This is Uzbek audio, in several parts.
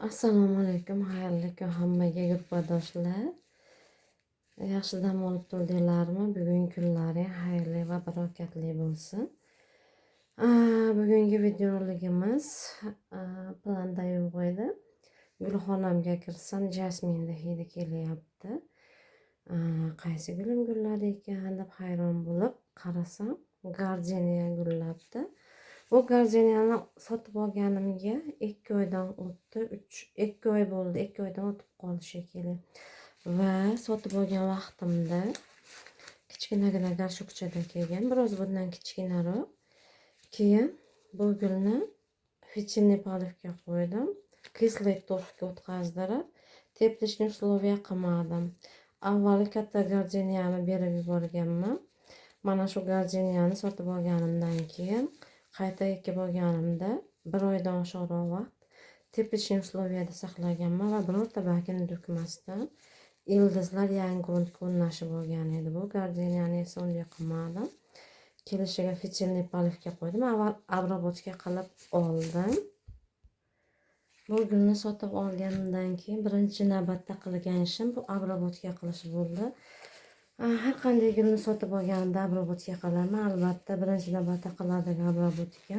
Assalomu alaykum, xayrli kun hammaga yurtdoshlar. Yaxshi dam olib turdinglarmi? Bugungi kunlaring xayrli va barakatli bo'lsin. Bugungi videoligimiz planda yo'q edi. Gulxonamga kirsam, jasminda hidi kelyapti. Qaysi gulim gulladi ekan deb hayron bo'lib qarasam, gardeniya gullabdi. Bu gardeniyani sotib olganimga 2 oydan o'tdi. 2 oy bo'ldi. 2 oydan o'tib qoldi shekilli. Va sotib olgan vaqtimda kichkinagina garshokchada kelgan, biroz bundan kichkinaroq. Keyin bu gulni fichilniy polivga qo'ydim. Kislый torfga o'tkazdirib, teplичный условия qilmadim. Avvali katta gardeniyani berib yuborganman. Mana shu gardeniyani sotib olganimdan keyin qayta ekib olganimda 1 oydan oshiqroq vaqt teplичный условияda saqlaganman va birorta bargini to'kmasdan ildizlar yangi gruntga o'rnashib olgan edi. Bu gardeniyani esa unday qilmadim. Kelishiga fichilniy polivga qo'ydim. Avval обработка qilib oldim. Bu gulni sotib olganimdan keyin birinchi navbatda qilgan ishim bu обработка qilish bo'ldi. Har qanday gulni sotib olganimda обработка qilaman. Albatta birinchi navbatda qiladigan обработка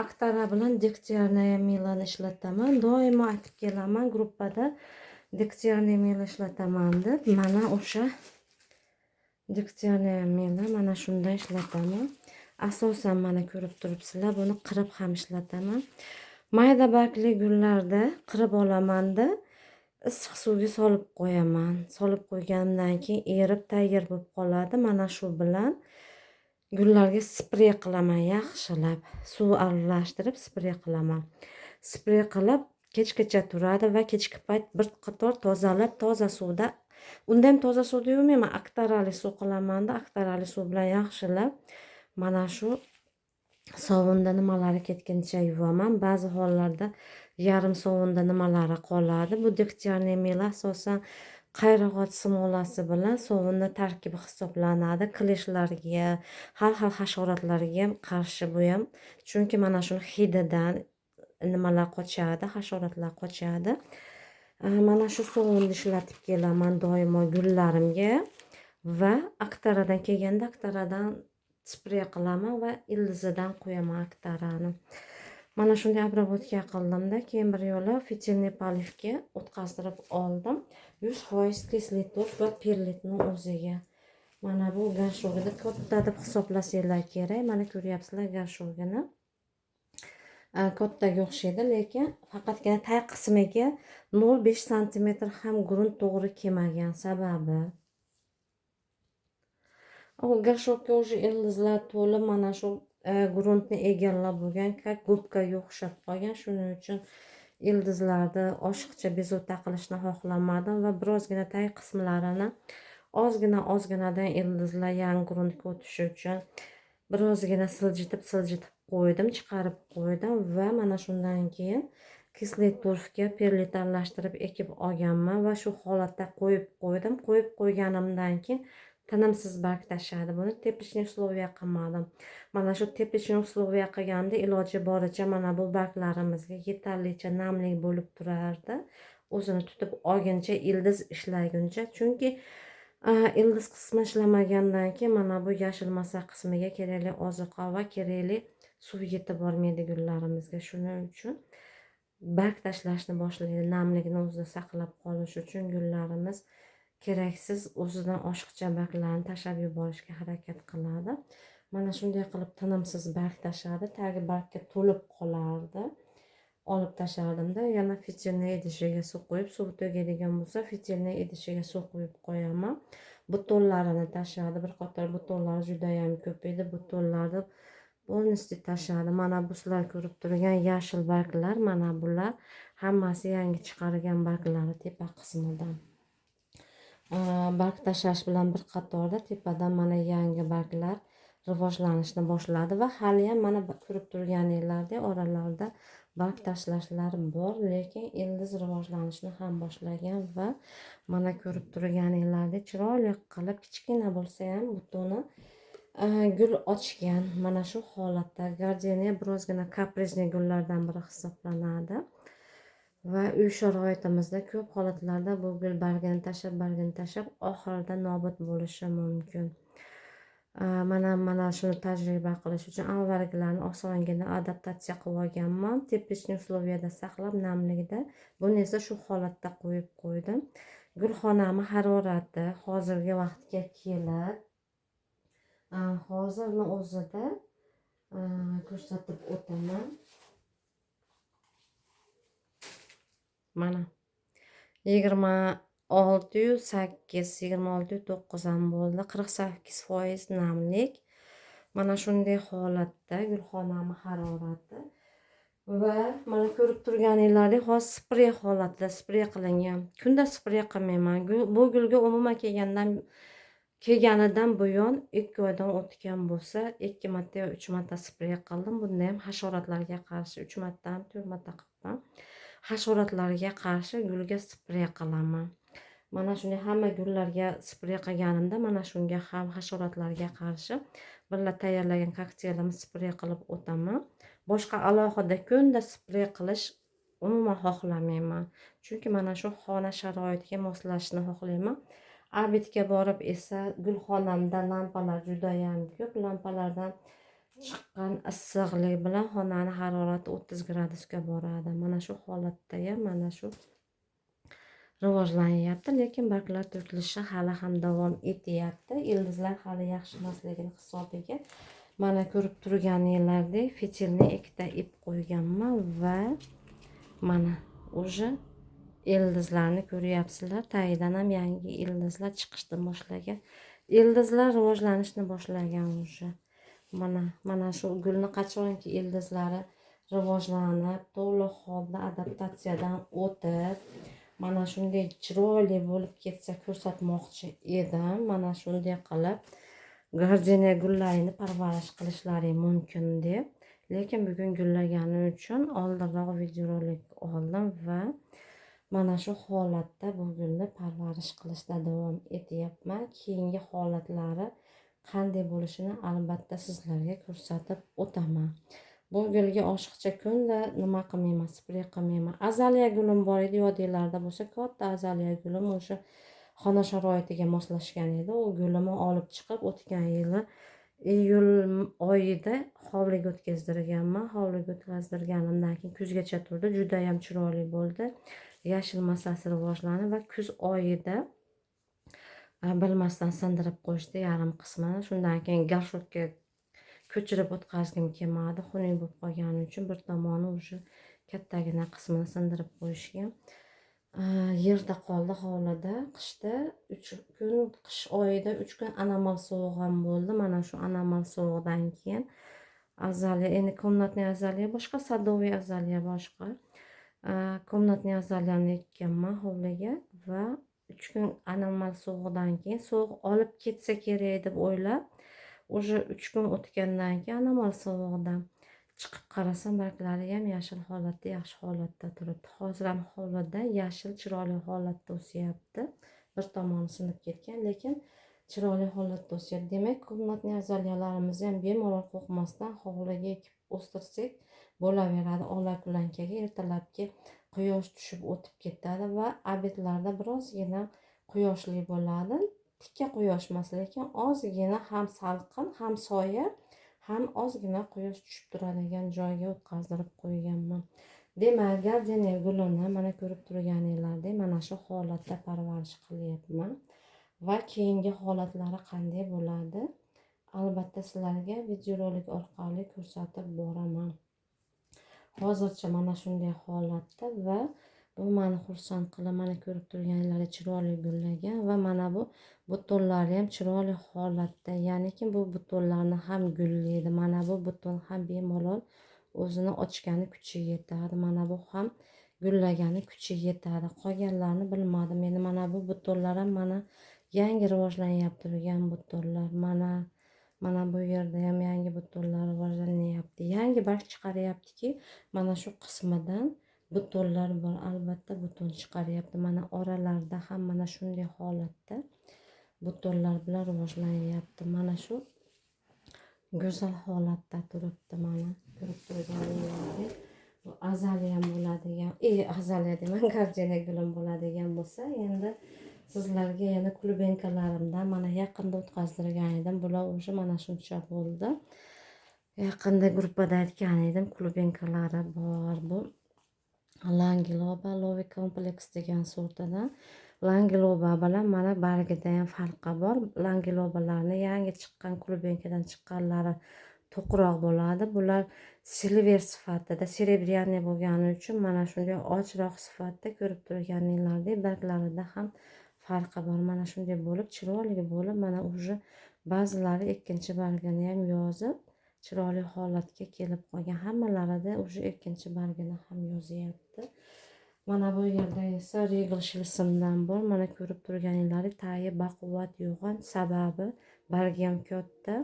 Aktara bilan Dictyarnaya milani ishlataman. Doimo aytib kelaman gruppada Dictyarnaya mil ishlataman deb. Mana o'sha Dictyarnaya mili mana shunday ishlataman. Asosan mana ko'rib turibsizlar, buni qirib ham ishlataman. Mayda bargli gullarda qirib olamanda issiq suvga solib qo'yaman. Solib qo'yganimdan keyin erib tayyor bo'lib qoladi. Mana shu bilan gullarga sprey qilaman, yaxshilab suv aralashtirib sprey qilaman. Sprey qilib kechgacha turadi va kechki payt bir qator tozalab, toza suvda, unda ham toza suvda yuvmayman, aktarali suv qilaman-da, aktarali suv bilan yaxshilab mana shu sovunda nimalari ketguncha yuvaman. Ba'zi hollarda yarim sovunda nimalari qoladi. Bu Dictyarnaya mil asosan qayrag'och smolasi bilan sovunda tarkibi hisoblanadi. Kleshlarga, har xil hasharotlarga ham qarshi bu ham. Chunki mana shuni hididan nimalar qochadi, hasharotlar qochadi. Mana shu sovunni ishlatib kelaman doimo gullarimga va aktaradan kelganda aktaradan sprey qilaman va ildizidan qo'yaman aktarani. Mana shunday обработка qildimda, keyin bir yo'la fichilniy polivga o'tkazdirib oldim. 100% kislый torf va perlitni o'ziga. Mana bu garshogida katta deb hisoblasanglar kerak. Mana ko'ryapsizlar garshogini. Kattaga o'xshaydi, lekin faqatgina tag qismiga 0,5 sm ham grunt to'g'ri kelmagan sababi. O garshokka o'sha ildizlar to'lib mana shu gruntni egallab bo'lgan, gubkaga o'xshab qolgan. Shuning uchun ildizlarni oshiqcha bezovta qilishni xohlamadim va birozgina tag qismlarini ozginadan ildizlar yangi gruntga o'tishi uchun birozgina siljitib qo'ydim, chiqarib qo'ydim va mana shundan keyin kislый torfga perlit aralashtirib ekib olganman va shu holatda qo'yib qo'ydim. Qo'yib qo'yganimdan keyin tinimsiz barg tashladi. Buni teplичный условия qilmadim. Mana shu teplичный условия qilganda iloji boricha mana bu barglarimizga yetarlicha namlik bo'lib turardi. O'zini tutib olguncha, ildiz ishlaguncha. Chunki ildiz qismi ishlamagandan keyin mana bu yashilmasa qismiga kerakli oziqa va kerakli suv yetib bormaydi gullarimizga. Shuning uchun barg tashlashni boshlaydi. Namlikni o'zida saqlab qolish uchun gullarimiz keraksiz o'zidan oshiqcha barglarni tashlab yuborishga harakat qiladi. Mana shunday qilib tinimsiz barg tashladi. Tagi bargga to'lib qolardi. Olib tashlardimda, yana fichilniy idishiga suv qo'yib, suv to'gadigan bo'lsa, fichilniy idishiga suv qo'yib qo'yaman. Butonlarini tashladi. Bir qator butonlar juda ham ko'p edi. Butonlarni polностью tashladi. Mana bu sizlar ko'rib turgan yashil barglar, mana bular hammasi yangi chiqargan barglari tepa qismidan. Barg tashlash bilan bir qatorda tepadan mana yangi barglar rivojlanishni boshladi va hali ham mana ko'rib turganinglardek oralarida barg tashlashlar bor, lekin ildiz rivojlanishni ham boshlagan va mana ko'rib turganinglardek chiroyli qilib kichkina bo'lsa ham butoni gul ochgan. Mana shu holatda gardeniya birozgina kaprizli gullardan biri hisoblanadi. Va uy sharoitimizda ko'p holatlarda bu gul bargini tashlab oxirida nobud bo'lishi mumkin. Mana shuni tajriba qilish uchun avvalgilarni osongina adaptatsiya qilib olganman. Teplичный условияda saqlab, namlikda. Buni esa shu holatda qo'yib qo'ydim. Gulxonami harorati hozirgi vaqtga kelib, hozirni o'zida ko'rsatib o'taman. Mana 26,8-26,9 ham bo'ldi. 48% namlik. Mana shunday holatda gulxonami harorati va mana ko'rib turganinglardek hozir sprey holatida sprey qilingan. Kunda sprey qilmayman. Bu gulga umuman kelganidan buyon 2 oydan o'tgan bo'lsa 2 marta yo 3 marta sprey qildim. Bunda ham hasharotlarga qarshi 3 marta ham 4 marta qildim. Hasharotlarga qarshi gulga sprey qilaman. Mana shunday hamma gullarga sprey qilganimda mana shunga ham hasharotlarga qarshi birga tayyorlagan kokteylimni sprey qilib o'taman. Boshqa alohida kunda sprey qilish umuman xohlamayman. Chunki mana shu xona sharoitiga moslashni xohlayman. Abidga borib esa gulxonamda lampalar juda ham ko'p. Lampalardan chiqqan issiqlik bilan xonani harorati 30 gradusga boradi. Mana shu holatda ham mana shu rivojlanyapti, lekin barglar to'kilishi hali ham davom etyapti. Ildizlar hali yaxshi emasligini hisobiga mana ko'rib turganinglardek fitilni ikkita ip qo'yganman va mana уже ildizlarni ko'ryapsizlar. Tagidan ham yangi ildizlar chiqishni boshlagan. Ildizlar rivojlanishni boshlagan уже. Mana shu gulni qachonki ildizlari rivojlanib, to'liq holda adaptatsiyadan o'tib, mana shunday chiroyli bo'lib ketsa ko'rsatmoqchi edim. Mana shunday qilib gardeniya gullarini parvarish qilishlaring mumkin deb. Lekin bugun gullagani uchun oldinroq videorolik oldim va mana shu holatda bu gulni parvarish qilishda davom etyapman. Keyingi holatlari qanday bo'lishini albatta sizlarga ko'rsatib o'taman. Bu gulga oshiqcha kunda nima qilmayman, sprey qilmayman. Azaliya gulim bor edi, yodinglarda bo'lsa, katta azaliya gulim o'sha xona sharoitiga moslashgan edi. U gulimni olib chiqib o'tgan yili iyul oyida hovliga o'tkazdirganman. Hovliga o'tkazdirganimdan keyin kuzgacha turdi, juda ham chiroyli bo'ldi. Yashil massasi rivojlanib va kuz oyida bilmasdan sindirib qo'yishdi yarim qismini. Shundan keyin garshokka ko'chirib o'tkazgim kelmadi. Xunuk bo'lib qolgani uchun bir tomoni уже kattagina qismini sindirib qo'yishgan. Yerda qoldi hovlida. Qishda 3 kun, qish oyida 3 kun anomal sovuq ham bo'ldi. Mana shu anomal sovuqdan keyin azaliya, endi komnatniy azaliya boshqa, sadoviy azaliya boshqa. Komnatniy azaliyani ekkanman hovliga va 3 kun anomal sovuqdan keyin sovuq olib ketsa kerak deb o'ylab, уже 3 kun o'tgandan keyin anomal sovuqdan chiqib qarasam barglari ham yashil holatda, yaxshi holatda turibdi. Hozir ham hovlida yashil chiroyli holatda o'syapti. Bir tomoni sinib ketgan, lekin chiroyli holatda o'syapti. Demak, komnatniy azaliyalarimizni ham bemalol qo'rqmasdan hovliga ekib o'stirsak bo'laveradi. Ola-kulankaga ertalabki quyosh tushib o'tib ketadi va abidlarda birozgina quyoshli bo'ladi. Tikka quyosh emas, lekin ozgina ham salqin, ham soya, ham ozgina quyosh tushib turadigan joyga o'tkazdirib qo'yganman. Demak, gardeniya gulini mana ko'rib turganinglardek mana shu holatda parvarish qilyapman va keyingi holatlari qanday bo'ladi, albatta sizlarga videorolik orqali ko'rsatib boraman. Hozircha mana shunday holatda va bu meni xursand qilib, mana ko'rib turganinglardek chiroyli gullagan va mana bu butonlari ham chiroyli holatda. Ya'niki bu butonlarni ham gullaydi. Mana bu buton ham bemalol o'zini ochgani kuchi yetadi. Mana bu ham gullagani kuchi yetadi. Qolganlarini bilmadim. Endi mana bu butonlar ham mana yangi rivojlanyapti turgan butonlar. Mana bu yerda ham yangi butonlar rivojlanyapti. Yangi barg chiqaryaptiki, mana shu qismidan butonlar bor. Albatta buton chiqaryapti. Mana oralarida ham mana shunday holatda butonlar bilan rivojlanyapti. Mana shu go'zal holatda turibdi. Mana ko'rib turganingizdek, bu azaliyam bo'ladigan, azaliya deman, gardeniya gulim bo'ladigan bo'lsa, endi sizlarga yana klubenkalarimdan mana yaqinda o'tkazdirgan edim. Bular уже mana shuncha bo'ldi. Yaqinda gruppada aytgan edim, klubenkalari bor. Bu Langiloba Lovi Complex degan sortidan. Langiloba bilan mana bargida ham farqi bor. Langilobalarni yangi chiqqan klubenkadan chiqqanlari to'qroq bo'ladi. Bular silver sifatida, serebryanniy bo'lgani uchun mana shunday ochroq sifatda ko'rib turganinglardek barglarida ham farqi bor. Mana shunday bo'lib, chiroyli bo'lib, mana уже ba'zilari ikkinchi bargini ham yozib, chiroyli holatga kelib qolgan. Hammalarida уже ikkinchi bargini ham yozyapti. Mana bu yerda esa regal shilsimdan bor. Mana ko'rib turganinglardek tayi baquvvat yo'g'on, sababi bargi ham katta.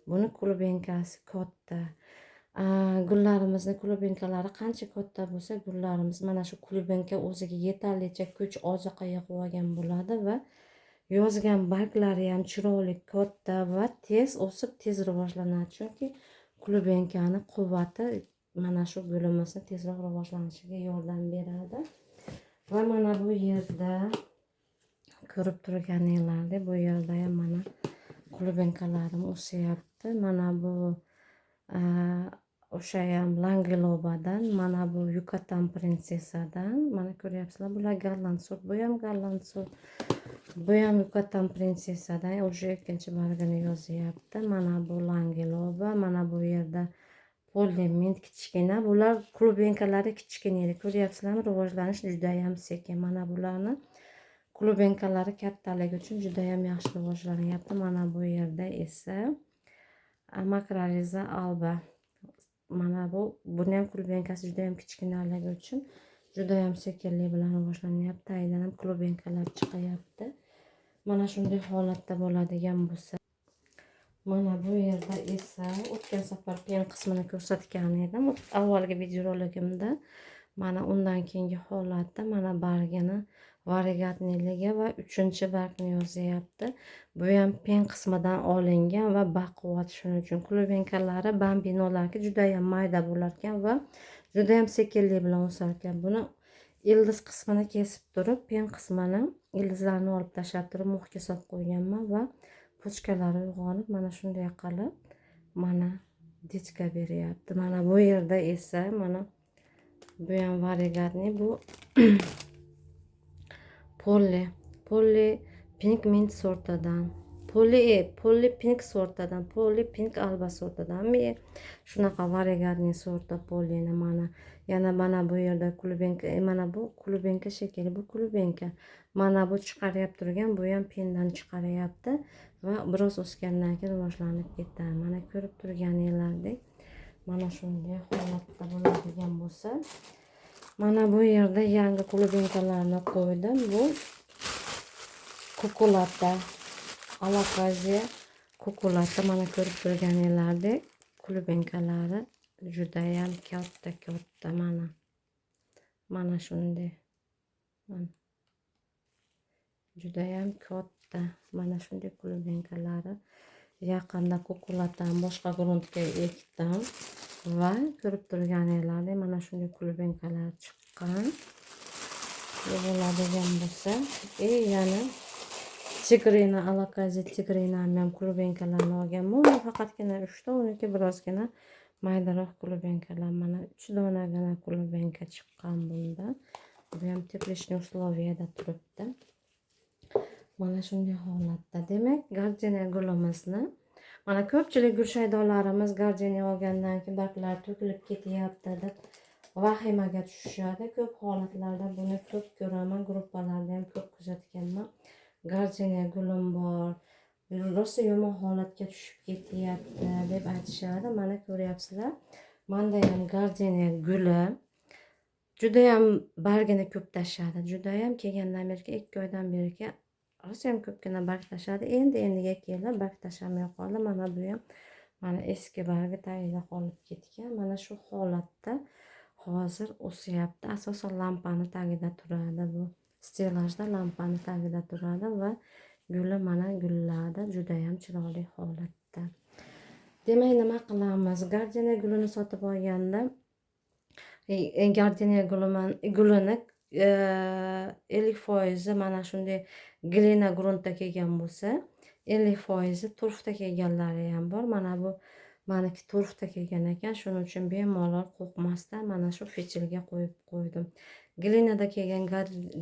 Buni klubenkasi katta. Gullarimizni klubenkalari qancha katta bo'lsa, gullarimiz mana shu klubenka o'ziga yetarlicha kuch oziqa yig'ib olgan bo'ladi va yozgan barglari ham chiroyli katta va tez o'sib, tez rivojlanadi. Chunki klubenkani quvvati mana shu gulimizni tezroq rivojlanishiga yordam beradi. Va mana bu yerda ko'rib turganinglardek, bu yerda ham mana klubenkalarim o'syapti. Mana bu o'sha ham Langilobadan, mana bu Yucatan prinsessadan, mana ko'ryapsizlar, bular golland sort, bu ham golland sort. Bu ham Yucatan prinsessadan уже ikkinchi bargini yozyapti. Mana bu Langiloba, mana bu yerda Polymint kichkina. Bular klubenkalari kichkina edi. Ko'ryapsizlarmi? Rivojlanish juda ham sekin. Mana bularni klubenkalari kattaligi uchun juda ham yaxshi rivojlanyapti. Mana bu yerda esa Macrorhiza alba. Mana buni ham klubenkasi juda ham kichkinaligi uchun juda ham sekinlik bilan rivojlanyapti. Aynan ham klubenkalar chiqyapti. Mana shunday holatda bo'ladigan bo'lsa, mana bu yerda esa o'tgan safar pen qismini ko'rsatgan edim avvalgi videoroligimda. Mana undan keyingi holatda mana bargini variegatniligi va 3-bargni yozyapti. Bu ham pen qismidan olingan va baquvvat, shuning uchun klubenkalari bambinolarga juda ham mayda bo'lar ekan va juda ham sekinlik bilan o'sar ekan. Buni ildiz qismini kesib turib, pen qismini, ildizlarni olib tashlab turib muhga solib qo'yganman va pochkalari uyg'onib mana shunday qilib mana dichka beryapti. Mana bu yerda esa mana bu ham variegatni, bu Polly Pink Mint sortidan, Polly Pink sortidan, Polly Pink Alba sortidan shunaqa variegatni sorti Pollyni. Mana yana mana bu yerda klubenka, mana bu klubenka shekilli, bu klubenka. Mana bu chiqaryap turgan, bu ham pendan chiqaryapti va biroz o'sgandan keyin rivojlanib ketadi. Mana ko'rib turganinglardek mana shunday holatda bo'ladigan bo'lsa, mana bu yerda yangi klubenkalarni qo'ydim. Bu kukulata, alakaziya kukulata. Mana ko'rib turganinglardek klubenkalari juda ham katta. Mana shunday. Juda ham katta. Mana shunday klubenkalari. Yaqinda kukulatani boshqa gruntga ekdim va ko'rib turganinglardek mana shunday klubenkalar chiqqan. Bu bo'ladigan bo'lsa, yana Tigrina, alakaziya Tigrina ham klubenkalarni olganman. Uni faqatgina 3 ta, uniki birozgina maydaroq klubenkalar. Mana 3 donagina klubenka chiqqan bunda. Bu ham teplичный условияda turibdi. Mana shunday holatda. Demak, gardeniya gulimizni mana ko'pchilik gulshaydolarimiz gardeniya olgandan keyin barglari to'kilib ketyapti deb vahimaga tushishadi. Ko'p holatlarda buni ko'p ko'raman, gruppalarda ham ko'p kuzatganman. Gardeniya gulim bor, rosa yomon holatga tushib ketyapti deb aytishadi. Mana ko'ryapsizlar, menda ham gardeniya guli juda ham bargini ko'p tashladi. Juda ham kelgandan beri 2 oydan beri rosa ham ko'pgina barg tashladi. Endiga kelib barg tashlamay qoldi. Mana bu ham mana eski bargi tagida qolib ketgan. Mana shu holatda hozir o'syapti. Asosan lampani tagida turadi bu. Stelajda lampani tagida turadi va guli mana gulladi. Juda ham chiroyli holatda. Demak, nima qilamiz? Gardeniya gulini sotib olganda, gardeniya gulini 50% mana shunday glina gruntda kelgan bo'lsa, 50% turfda kelganlari ham bor. Mana bu maniki turfda kelgan ekan. Shuning uchun bemalol qo'rqmasdan mana shu fichilga qo'yib qo'ydim. Glinada kelgan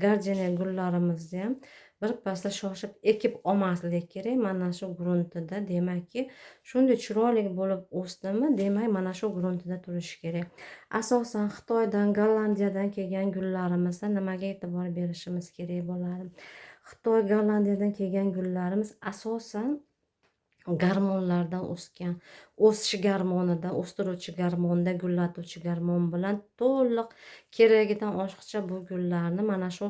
gardeniya gullarimizni ham birpasda shoshib ekib olmaslik kerak. Mana shu gruntida, demakki, shunday chiroyli bo'lib o'sdimi, demak, mana shu gruntida turishi kerak. Asosan Xitoydan, Gollandiyadan kelgan gullarimizda nimaga e'tibor berishimiz kerak bo'ladi? Xitoy, Gollandiyadan kelgan gullarimiz asosan gormonlardan o'sgan, o'sish gormonida, o'stiruvchi gormonda, gullatuvchi gormon bilan to'liq keragidan oshiqcha bu gullarni mana shu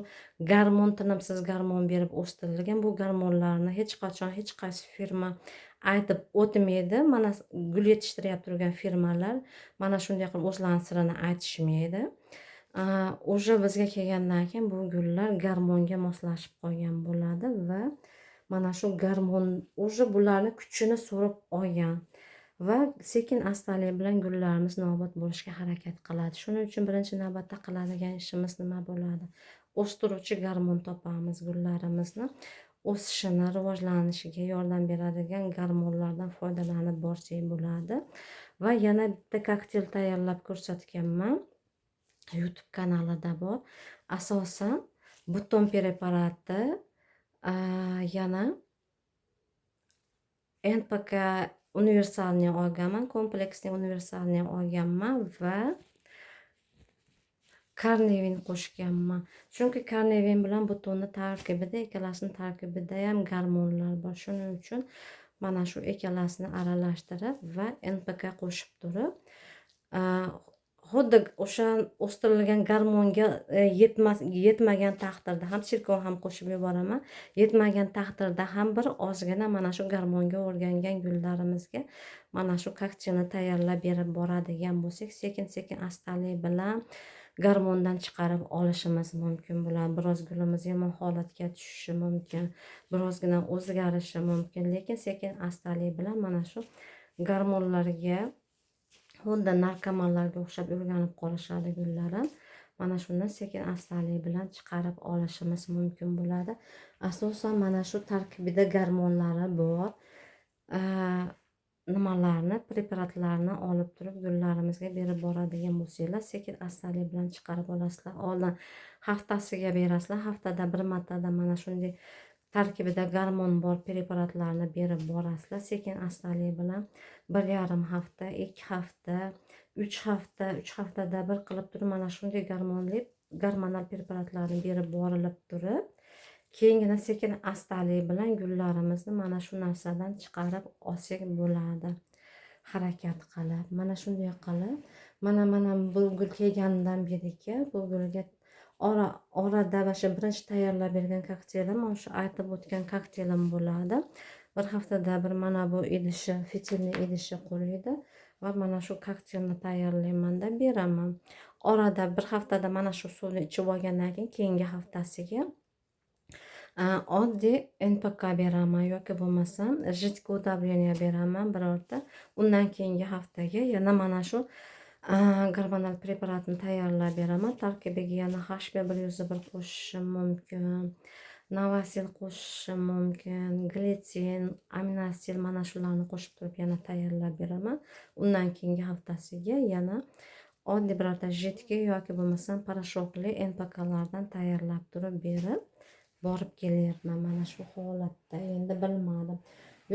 gormon, tinimsiz gormon berib o'stirilgan. Bu gormonlarni hech qachon hech qaysi firma aytib o'tmaydi. Mana gul yetishtiryapti turgan firmalar mana shunday qilib o'zlarini sirini aytishmaydi. Уже bizga kelgandan keyin bu gullar gormonga moslashib qolgan bo'ladi va mana shu gormon уже bularni kuchini so'rib olgan va sekin astalik bilan gullarimiz nobud bo'lishga harakat qiladi. Shuning uchun birinchi navbatda qiladigan ishimiz nima bo'ladi? O'stiruvchi gormon topamiz gullarimizni. O'sishini, rivojlanishiga yordam beradigan gormonlardan foydalanib borsak bo'ladi. Va yana bitta kokteyl tayyorlab ko'rsatganman. YouTube kanalida bor. Asosan buton preparati, yana NPK universalni olganman, kompleksni universalni olganman va karnevin qo'shganman. Chunki karnevin bilan butonni tarkibida, ikkalasini tarkibida ham gormonlar bor. Shuning uchun mana shu ikkalasini aralashtirib va NPK qo'shib turib, xuddi o'sha o'stirilgan gormonga yetmagan taqdirda ham sirkon ham qo'shib yuboraman. Yetmagan taqdirda ham bir ozgina mana shu gormonga o'rgangan gullarimizga mana shu kokteylni tayyorlab berib boradigan bo'lsak, sekin-sekin astalik bilan gormondan chiqarib olishimiz mumkin bo'ladi. Biroz gulimiz yomon holatga tushishi mumkin, birozgina o'zgarishi mumkin, lekin sekin astalik bilan mana shu gormonlarga xuddi narkomanlarga o'xshab o'rganib qolishadi gullarim. Mana shundan sekin astalik bilan chiqarib olishimiz mumkin bo'ladi. Asosan mana shu tarkibida gormonlari bor nimalarni, preparatlarni olib turib gullarimizga berib boradigan bo'lsanglar, sekin astalik bilan chiqarib olasizlar. Oldin haftasiga berasizlar, haftada bir martada mana shunday tarkibida gormon bor preparatlarni berib borasizlar. Sekin astalik bilan 1,5 hafta, 2 hafta, 3 hafta, 3 haftada bir qilib turib mana shunday gormonal preparatlarni berib borilib turib, keyingina sekin astalik bilan gullarimizni mana shu narsadan chiqarib olsak bo'ladi. Harakat qilib, mana shunday qilib, mana bu gul kelganidan beriga bu gulga orada o'sha birinchi tayyorlab bergan kokteylim, o'sha aytib o'tgan kokteylim bo'ladi. Bir haftada bir mana bu idishi, fitilni idishi quriydi va mana shu kokteylni tayyorlayman-da beraman. Orada bir haftada mana shu suvni ichib olgandan keyin keyingi haftasiga oddiy NPK beraman yoki bo'lmasam жидкое удобрение beraman birorta. Undan keyingi haftaga yana mana shu gormonal preparatni tayyorlab beraman. Tarkibiga yana HB101 qo'shishim mumkin, Novasil qo'shishim mumkin, glitsin, aminosil mana shularni qo'shib turib yana tayyorlab beraman. Undan keyingi haftasiga yana oddiy birorta jidki yoki bo'lmasam parashokli NPKlardan tayyorlab turib berib borib kelyapman mana shu holatda. Endi bilmadim,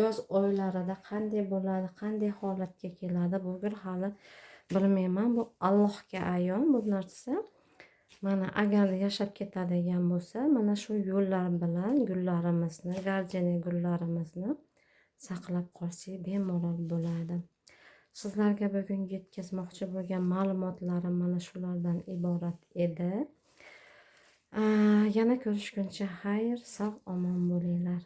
yoz oylarida qanday bo'ladi, qanday holatga keladi, bu gul hali bilmayman. Bu Allohga ayon bu narsa. Mana agar yashab ketadigan bo'lsa, mana shu yo'llar bilan gullarimizni, gardeniya gullarimizni saqlab qolsak bemalol bo'ladi. Sizlarga bugun yetkazmoqchi bo'lgan ma'lumotlarim mana shulardan iborat edi. Yana ko'rishguncha xayr, sog' omon bo'linglar.